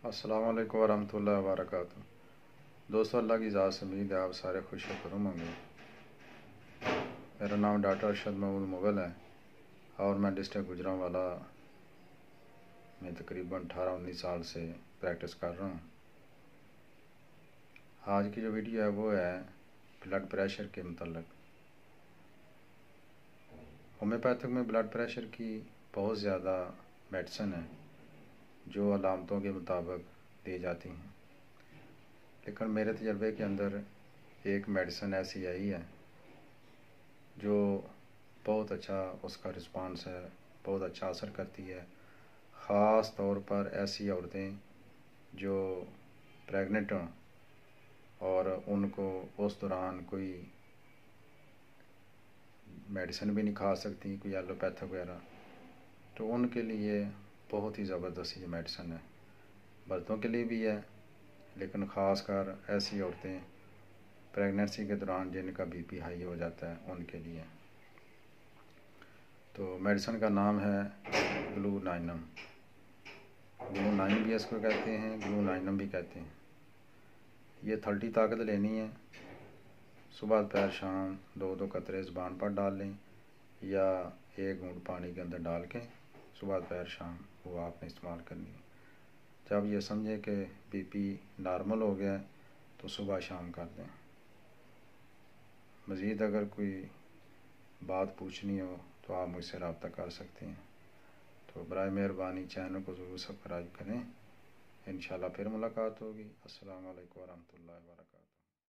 السلام علیکم ورحمۃ اللہ وبرکاتہ۔ دوستو، اللہ کی ذات سے امید ہے آپ سارے خوش و خرم ہوں گے۔ میرا نام ڈاکٹر ارشد محمود مغل ہے اور میں ڈسٹرکٹ گوجرانوالا میں تقریباً 18-19 سال سے پریکٹس کر رہا ہوں۔ آج کی جو ویڈیو ہے وہ ہے بلڈ پریشر کے متعلق۔ ہومیوپیتھک میں بلڈ پریشر کی بہت زیادہ میڈیسن ہے جو علامتوں کے مطابق دی جاتی ہیں، لیکن میرے تجربے کے اندر ایک میڈیسن ایسی آئی ہے جو بہت اچھا اس کا رسپانس ہے، بہت اچھا اثر کرتی ہے، خاص طور پر ایسی عورتیں جو پریگننٹ ہوں اور ان کو اس دوران کوئی میڈیسن بھی نہیں کھا سکتی، کوئی ایلوپیتھک وغیرہ، تو ان کے لیے بہت ہی زبردست یہ میڈیسن ہے۔ مردوں کے لیے بھی ہے، لیکن خاص کر ایسی عورتیں پریگننسی کے دوران جن کا بی پی ہائی ہو جاتا ہے ان کے لیے۔ تو میڈیسن کا نام ہے گلو نائنم۔ گلو نائن بھی اس کو کہتے ہیں، گلو نائنم بھی کہتے ہیں۔ یہ 30 طاقت لینی ہے، صبح دوپہر شام 2 قطرے زبان پر ڈال لیں یا 1 گھونٹ پانی کے اندر ڈال کے صبح دوپہر شام وہ آپ نے استعمال کرنی ہے۔ جب یہ سمجھیں کہ بی پی نارمل ہو گیا ہے تو صبح شام کر دیں۔ مزید اگر کوئی بات پوچھنی ہو تو آپ مجھ سے رابطہ کر سکتے ہیں۔ تو برائے مہربانی چینل کو ضرور سبسکرائب کریں۔ انشاءاللہ پھر ملاقات ہوگی۔ السلام علیکم ورحمۃ اللہ وبرکاتہ۔